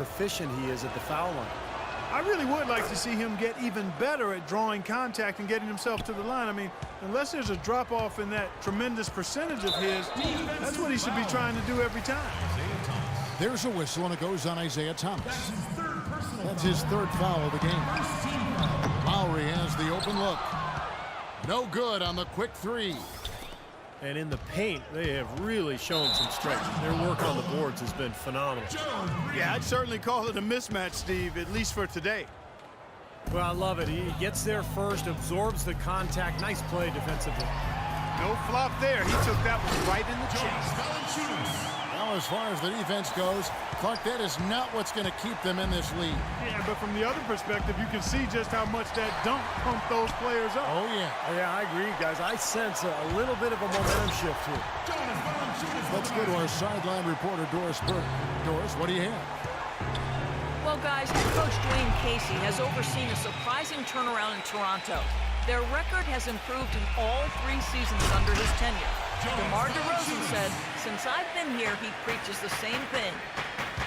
proficient he is at the foul line. I really would like to see him get even better at drawing contact and getting himself to the line. I mean, unless there's a drop-off in that tremendous percentage of his, that's what he should be trying to do every time. There's a whistle, and it goes on Isaiah Thomas. That's his third foul of the game. Lowry has the open look. No good on the quick three. And in the paint, they have really shown some strength. Their work on the boards has been phenomenal. Yeah, I'd certainly call it a mismatch, Steve, at least for today. Well, I love it. He gets there first, absorbs the contact. Nice play defensively. No flop there. He took that one right in the chest. Now, as far as the defense goes, Clark, that is not what's going to keep them in this league. Yeah, but from the other perspective, you can see just how much that dunk pumped those players up. Oh, yeah. Yeah, I agree, guys. I sense a little bit of a momentum shift here. Let's go to our sideline reporter, Doris Burke. Doris, what do you have? Well, guys, head coach Dwayne Casey has overseen a surprising turnaround in Toronto. Their record has improved in all 3 seasons under his tenure. DeMar DeRozan said, "Since I've been here, he preaches the same thing.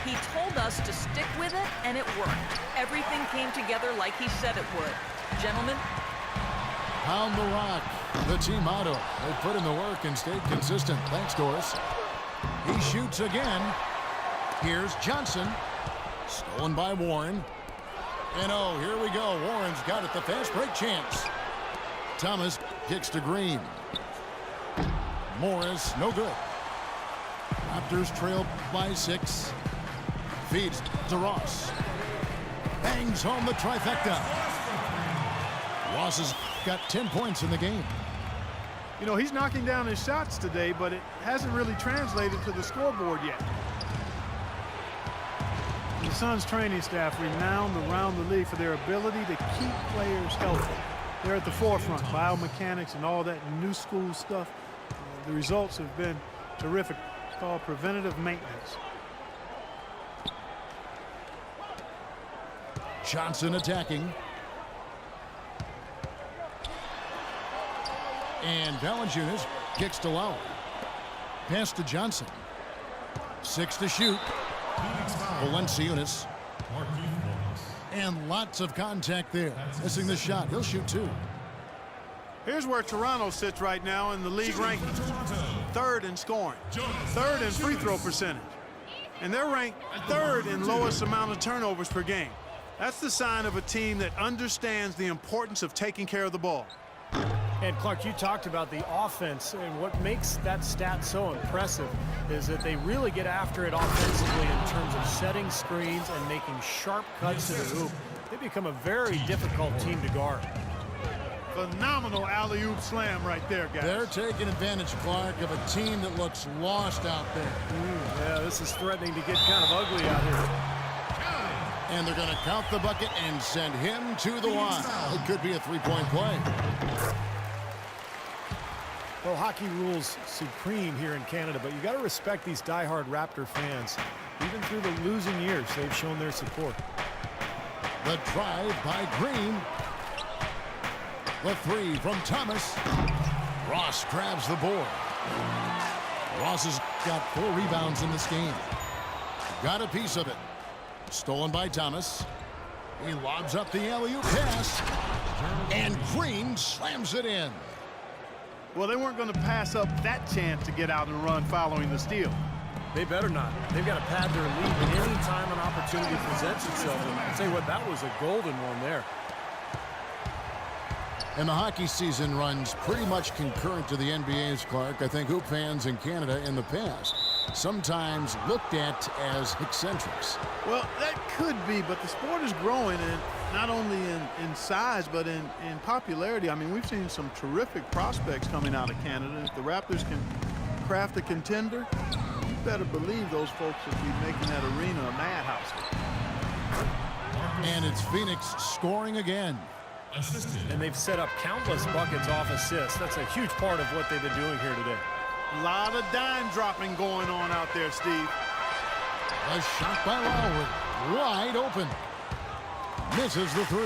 He told us to stick with it, and it worked. Everything came together like he said it would. Gentlemen." Pound the rock. The team motto. They put in the work and stayed consistent. Thanks, Doris. He shoots again. Here's Johnson. Stolen by Warren. And oh, here we go. Warren's got it. The fast break chance. Thomas kicks to Green. Morris, no good. Raptors trail by 6. Feeds to Ross. Bangs home the trifecta. Ross has got 10 points in the game. You know, he's knocking down his shots today, but it hasn't really translated to the scoreboard yet. The Suns training staff renowned around the league for their ability to keep players healthy. They're at the forefront, biomechanics and all that new school stuff. The results have been terrific. It's called preventative maintenance. Johnson attacking. And Valanciunas kicks to Lowry. Pass to Johnson. 6 to shoot. Valanciunas. And lots of contact there. Missing the shot. He'll shoot 2. Here's where Toronto sits right now in the league rankings. 3rd in scoring. 3rd in free throw percentage. And they're ranked 3rd in lowest amount of turnovers per game. That's the sign of a team that understands the importance of taking care of the ball. And Clark, you talked about the offense, and what makes that stat so impressive is that they really get after it offensively in terms of setting screens and making sharp cuts to the hoop. They become a very difficult team to guard. Phenomenal alley-oop slam right there, guys. They're taking advantage, Clark, of a team that looks lost out there. Yeah, this is threatening to get kind of ugly out here. And they're going to count the bucket and send him to the line. It could be a 3-point play. Well, hockey rules supreme here in Canada, but you got to respect these diehard Raptor fans. Even through the losing years, they've shown their support. The drive by Green. The 3 from Thomas. Ross grabs the board. Ross has got 4 rebounds in this game. Got a piece of it. Stolen by Thomas. He lobs up the alley-oop pass. And Green slams it in. Well, they weren't going to pass up that chance to get out and run following the steal. They better not. They've got to pad their lead any time an opportunity presents itself. And I'll tell you what, that was a golden one there. And the hockey season runs pretty much concurrent to the NBA's, Clark. I think hoop fans in Canada in the past sometimes looked at as eccentrics. Well, that could be, but the sport is growing, and not only in size, but in popularity. I mean, we've seen some terrific prospects coming out of Canada. If the Raptors can craft a contender, you better believe those folks will be making that arena a madhouse. And it's Phoenix scoring again. And they've set up countless buckets off assists. That's a huge part of what they've been doing here today. A lot of dime dropping going on out there, Steve. A shot by Lowry. Wide open. Misses the 3.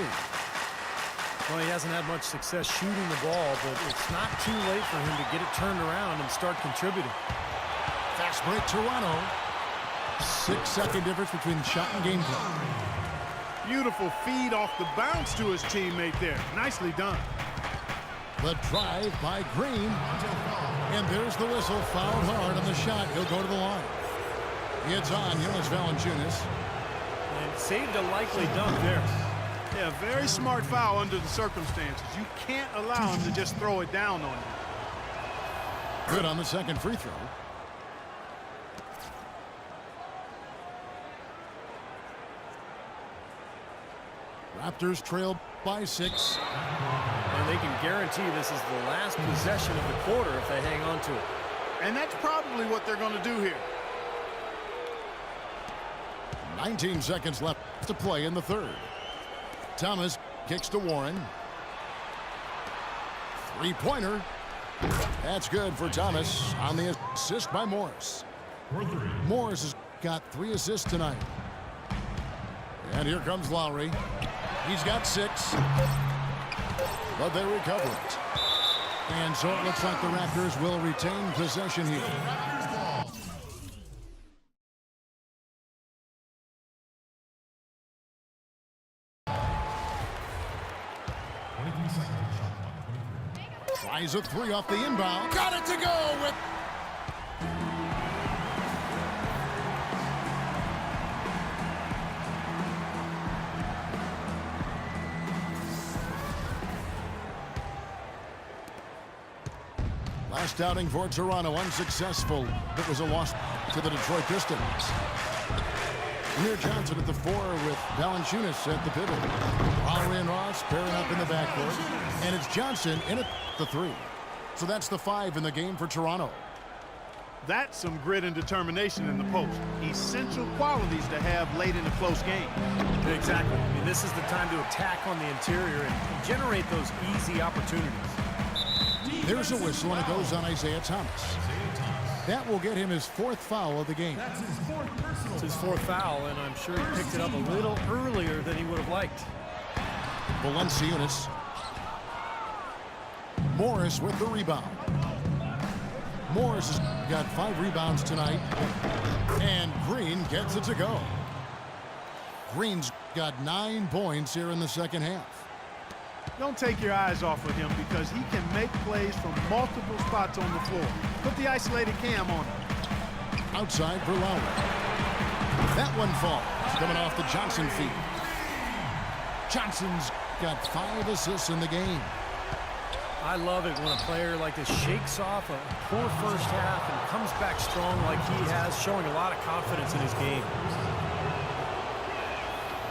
Well, he hasn't had much success shooting the ball, but it's not too late for him to get it turned around and start contributing. Fast break Toronto. 6-second difference between shot and gameplay. Beautiful feed off the bounce to his teammate there. Nicely done. The drive by Green. And there's the whistle. Fouled hard on the shot. He'll go to the line. It's on Jonas Valanciunas. And saved a likely dunk there. Yeah, very smart foul under the circumstances. You can't allow him to just throw it down on you. Good on the second free throw. Raptors trail by 6. And they can guarantee this is the last possession of the quarter if they hang on to it. And that's probably what they're going to do here. 19 seconds left to play in the third. Thomas kicks to Warren. Three-pointer. That's good for Thomas on the assist by Morris. Morris has got 3 assists tonight. And here comes Lowry. He's got 6. But they recover it. And so it looks like the Raptors will retain possession here. Tries a 3 off the inbound. Got it to go with... Last outing for Toronto, unsuccessful. It was a loss to the Detroit Pistons. Amir Johnson at the 4 with Valanciunas at the pivot. Lowry and Ross pairing up in the backcourt. And it's Johnson in at the 3. So that's the 5 in the game for Toronto. That's some grit and determination in the post. Essential qualities to have late in a close game. Exactly. I mean, this is the time to attack on the interior and generate those easy opportunities. There's a whistle, and it goes on Isaiah Thomas. That will get him his 4th foul of the game. It's his 4th foul, and I'm sure he picked it up a little earlier than he would have liked. Valanciunas. Morris with the rebound. Morris has got 5 rebounds tonight. And Green gets it to go. Green's got 9 points here in the second half. Don't take your eyes off of him because he can make plays from multiple spots on the floor. Put the isolated cam on him. Outside for Lowry. That one falls. Coming off the Johnson feed. Johnson's got 5 assists in the game. I love it when a player like this shakes off a poor first half and comes back strong like he has, showing a lot of confidence in his game.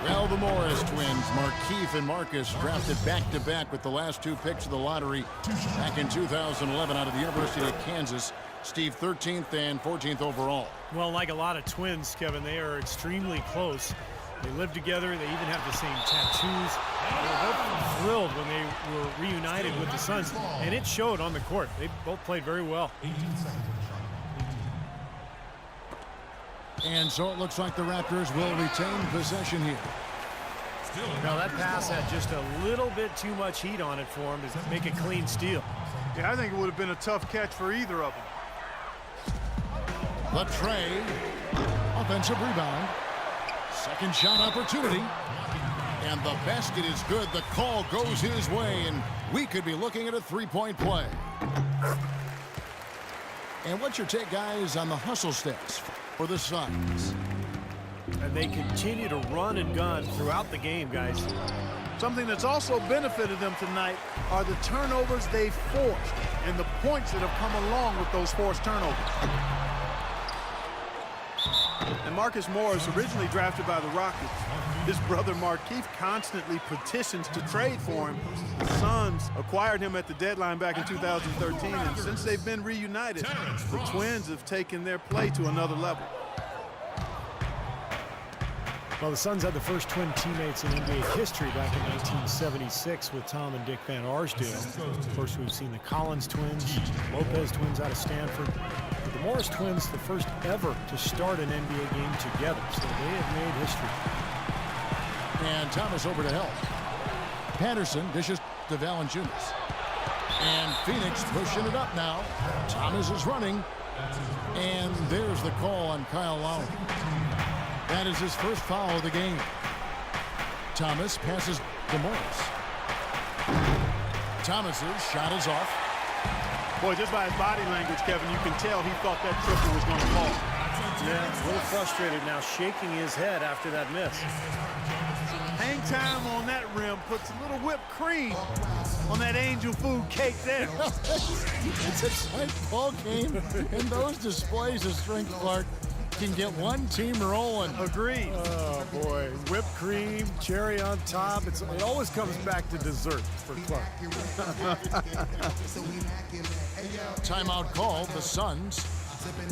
Well, the Morris twins, Markieff and Marcus, drafted back-to-back with the last 2 picks of the lottery back in 2011 out of the University of Kansas. Steve, 13th and 14th overall. Well, like a lot of twins, Kevin, they are extremely close. They live together. They even have the same tattoos. They were both thrilled when they were reunited with the Suns, and it showed on the court. They both played very well. And so it looks like the Raptors will retain possession here. Now that pass had just a little bit too much heat on it for him to make a clean steal. Yeah, I think it would have been a tough catch for either of them. Latrey, offensive rebound. Second shot opportunity. And the basket is good. The call goes his way, and we could be looking at a 3-point play. And what's your take, guys, on the hustle stats for the Suns? And they continue to run and gun throughout the game, guys. Something that's also benefited them tonight are the turnovers they've forced and the points that have come along with those forced turnovers. And Marcus Morris, originally drafted by the Rockets, his brother Markieff constantly petitions to trade for him. The Suns acquired him at the deadline back in 2013, and since they've been reunited, the Twins have taken their play to another level. Well, the Suns had the first twin teammates in NBA history back in 1976 with Tom and Dick Van Arsdale. Of course, we've seen the Collins twins, Lopez twins out of Stanford. But the Morris twins, the first ever to start an NBA game together. So they have made history. And Thomas over to help. Patterson dishes to Valanciunas. And Phoenix pushing it up now. Thomas is running. And there's the call on Kyle Lowry. That is his first foul of the game. Thomas passes to Morris. Thomas's shot is off. Boy, just by his body language, Kevin, you can tell he thought that triple was going to fall. Yeah, a little frustrated now, shaking his head after that miss. Hang time on that rim puts a little whipped cream on that angel food cake there. It's a tight ball game, and those displays of strength, Clark, can get one team rolling. Agreed. Oh, boy. Whipped cream, cherry on top. It always comes back to dessert for Clark. Timeout called, the Suns.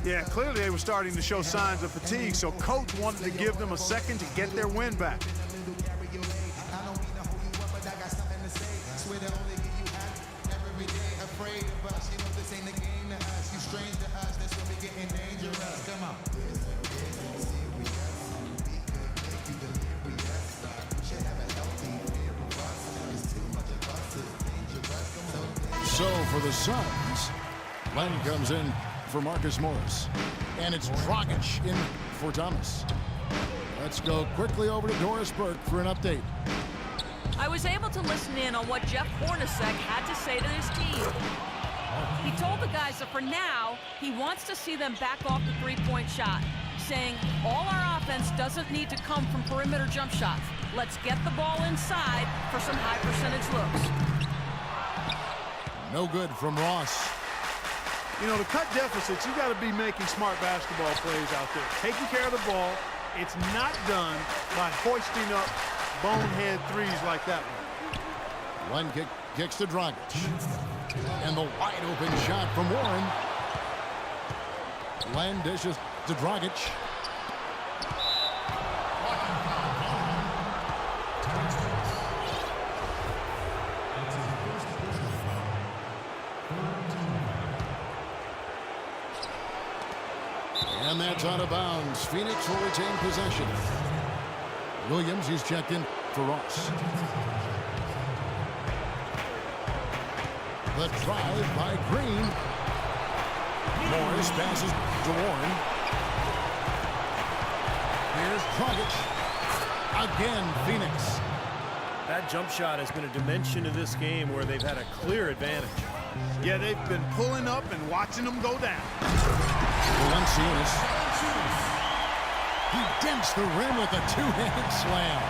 Yeah, clearly they were starting to show signs of fatigue, so coach wanted to give them a second to get their win back. So for the Suns, Len comes in for Marcus Morris. And it's Dragic in for Thomas. Let's go quickly over to Doris Burke for an update. I was able to listen in on what Jeff Hornacek had to say to his team. He told the guys that for now, he wants to see them back off the three-point shot, saying all our offense doesn't need to come from perimeter jump shots. Let's get the ball inside for some high-percentage looks. No good from Ross. You know, to cut deficits, you got to be making smart basketball plays out there. Taking care of the ball. It's not done by hoisting up bonehead threes like that one. One kicks to Dragic. And the wide open shot from Warren. Len dishes to Dragic. And that's out of bounds. Phoenix will retain possession. Williams, he's checked in for Ross. The drive by Green. Morris passes to Warren. Here's Dragic. Again, Phoenix. That jump shot has been a dimension of this game where they've had a clear advantage. Yeah, they've been pulling up and watching them go down. Valenciunas. He dents the rim with a two-handed slam.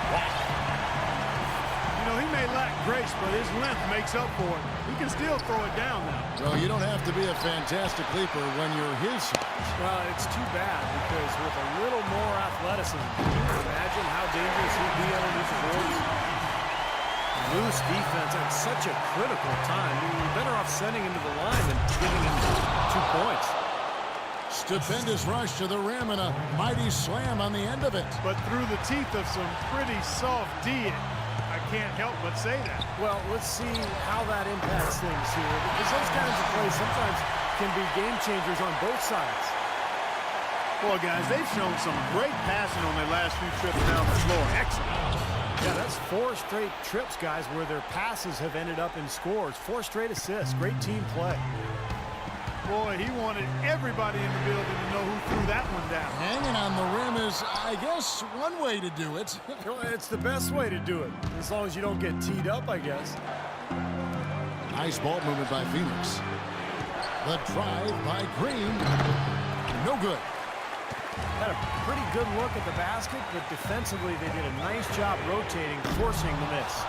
You know, he may lack grace, but his length makes up for it. He can still throw it down now. So you don't have to be a fantastic leaper when you're his size. Well, it's too bad because with a little more athleticism, can you imagine how dangerous he'd be underneath the boards? Loose defense at such a critical time. You're better off sending him to the line than giving him 2 points. Stupendous rush to the rim and a mighty slam on the end of it. But through the teeth of some pretty soft D. I can't help but say that. Well, let's see how that impacts things here, because those kinds of plays sometimes can be game changers on both sides. Boy, guys, they've shown some great passing on their last few trips down the floor. Excellent. Yeah, that's 4 straight trips, guys, where their passes have ended up in scores. 4 straight assists. Great team play. Boy, he wanted everybody in the building to know who threw that one down. Hanging on the rim is, I guess, one way to do it. It's the best way to do it, as long as you don't get teed up, I guess. Nice ball movement by Phoenix. The drive by Green. No good. Had a pretty good look at the basket, but defensively they did a nice job rotating, forcing the miss.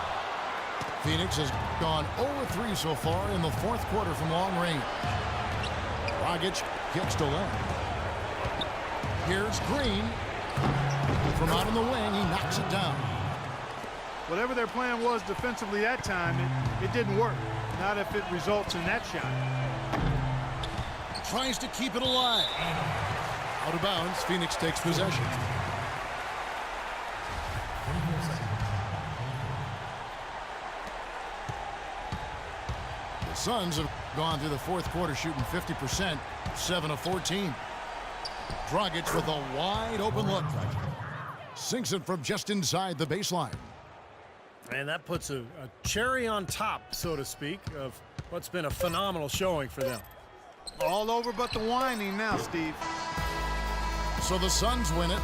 Phoenix has gone 0-3 so far in the fourth quarter from long range. Dragic kicks to Len. Here's Green. From out in the wing, he knocks it down. Whatever their plan was defensively that time, it didn't work. Not if it results in that shot. Tries to keep it alive. Out of bounds, Phoenix takes possession. The Suns have gone through the fourth quarter shooting 50%, 7 of 14. Dragic with a wide open look. Sinks it from just inside the baseline. And that puts a cherry on top, so to speak, of what's been a phenomenal showing for them. All over but the whining now, Steve. So the Suns win it